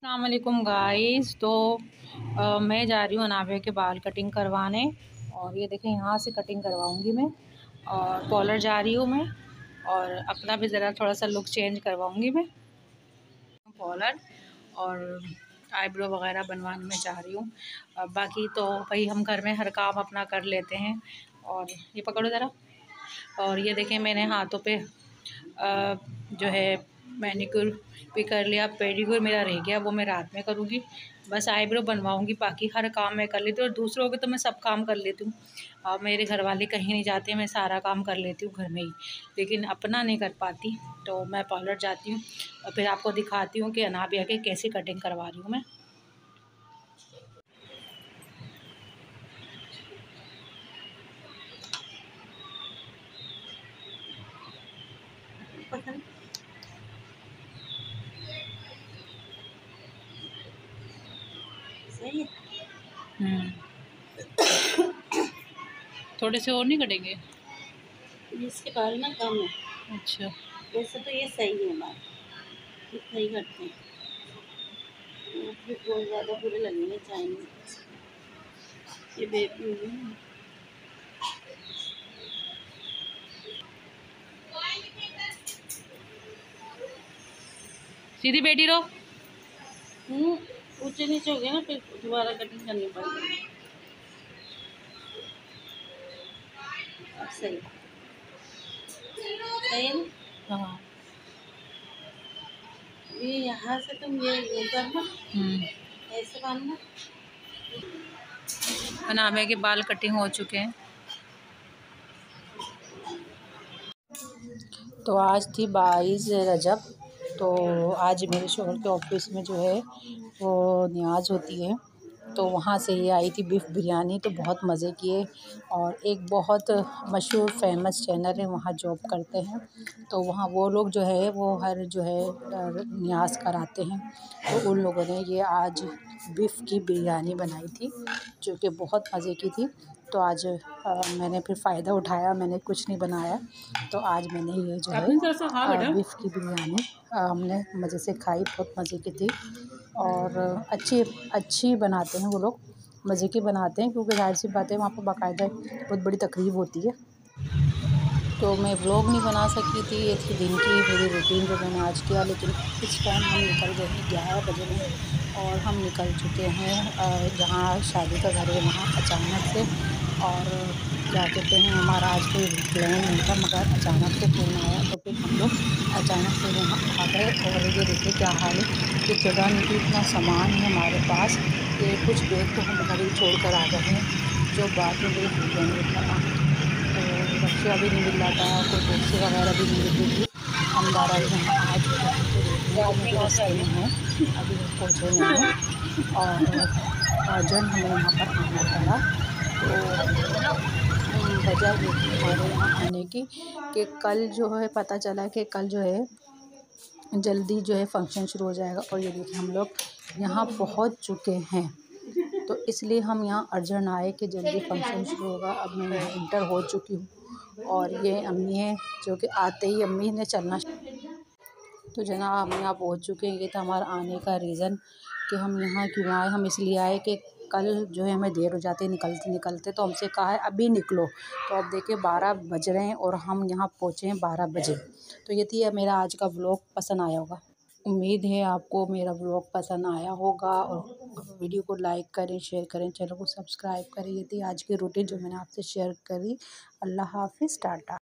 अस्सलाम वालेकुम गाइस। तो मैं जा रही हूँ अनाबिया के बाल कटिंग करवाने। और ये देखें, यहाँ से कटिंग करवाऊँगी मैं। और कॉलर जा रही हूँ मैं। और अपना भी ज़रा थोड़ा सा लुक चेंज करवाऊँगी मैं। कॉलर और आईब्रो वगैरह बनवाने में जा रही हूँ। बाकी तो भाई हम घर में हर काम अपना कर लेते हैं। और ये पकड़ो ज़रा। और ये देखें, मैंने हाथों पे जो है मैनिक्योर भी कर लिया, पेडिक्योर मेरा रह गया, वो मैं रात में करूँगी। बस आईब्रो बनवाऊँगी, बाकी हर काम मैं कर लेती हूँ। और दूसरों के तो मैं सब काम कर लेती हूँ। और मेरे घर वाले कहीं नहीं जाते, मैं सारा काम कर लेती हूँ घर में ही, लेकिन अपना नहीं कर पाती। तो मैं पार्लर जाती हूँ और फिर आपको दिखाती हूँ कि अनाबिया के कैसे कटिंग करवा रही हूँ मैं। सही है। थोड़े से और नहीं कटेंगे? इसके बाल ना कम है। अच्छा, वैसे तो ये सही है बाल, इतना ही करते हैं। फिर बहुत ज़्यादा बुरे लगने चाहिए। ये बेबी हुई है। सीधी बैठी रहो। ऊंचे नीचे हो गया ना, फिर दोबारा कटिंग करनी पड़ेगी। अब सही सही है ना। हाँ। ये यहाँ से तुम ये करना, ऐसे बांधना। अनाबिया के बाल कटिंग हो चुके हैं। तो आज थी 22 रजब। तो आज मेरे शोहर के ऑफिस में जो है वो न्याज होती है, तो वहाँ से ये आई थी बीफ बिरयानी। तो बहुत मज़े किए। और एक बहुत मशहूर फेमस चैनल है, वहाँ जॉब करते हैं, तो वहाँ वो लोग जो है वो हर जो है न्याज कराते हैं। तो उन लोगों ने ये आज बीफ की बिरयानी बनाई थी, जो कि बहुत मज़े की थी। तो आज मैंने फिर फ़ायदा उठाया, मैंने कुछ नहीं बनाया। तो आज मैंने ये जो है बीफ की बिरयानी हमने मज़े से खाई, बहुत मज़े की थी। और अच्छी बनाते हैं वो लोग, मज़े की बनाते हैं, क्योंकि ज़ाहिर सी बात है वहाँ पर बाकायदा बहुत बड़ी तकरीब होती है। तो मैं व्लॉग नहीं बना सकी थी, ये थी दिन की मेरी रूटीन जो मैंने आज किया। लेकिन इस टाइम हम निकल गए हैं 11 बजे में, और हम निकल चुके हैं जहाँ शादी का घर है वहाँ अचानक से। और क्या कहते हैं, हमारा आज कोई प्लान नहीं था, मगर अचानक से फ़ोन आया, तो फिर हम लोग अचानक से वहाँ आ गए। और ये देखिए क्या हाल है कि जगह नहीं थी, इतना सामान है हमारे पास कि कुछ बैग तो हम घर ही छोड़ कर आ गए हैं, जो बाद में मेरी भूलिया नहीं था। तो रक्षा भी नहीं मिल रहा था, कोई टैक्सी वगैरह भी नहीं मिल रही थी। हम बहरहाल यहाँ आ चुके हैं, तो देखने के रास्ते में हैं, अभी हम पहुँचे नहीं हैं। और अर्जेंट हमें यहाँ पर आना पड़ा। तो वजह ये थी हमारे यहाँ आने की कि कल जो है पता चला कि कल जो है जल्दी जो है फंक्शन शुरू हो जाएगा। और ये देखिए हम लोग यहाँ पहुँच चुके हैं, तो इसलिए हम यहाँ अर्जेंट आए कि जल्दी फंक्शन शुरू होगा। अब मैं यहाँ इंटर हो चुकी हूँ, और ये अम्मी है जो कि आते ही अम्मी ने चलना। तो जनाब हम यहाँ पहुँच चुके हैं। ये था हमारा आने का रीज़न कि हम यहाँ क्यों आए। हम इसलिए आए कि कल जो है हमें देर हो जाती है निकलते निकलते, तो हमसे कहा है अभी निकलो। तो अब देखिए 12 बज रहे हैं और हम यहाँ पहुँचे हैं 12 बजे। तो ये थी मेरा आज का व्लॉग, पसंद आया होगा। उम्मीद है आपको मेरा व्लॉग पसंद आया होगा। और वीडियो को लाइक करें, शेयर करें, चैनल को सब्सक्राइब करें। ये थी आज की रूटीन जो मैंने आपसे शेयर करी। अल्लाह हाफ़िज़, टाटा।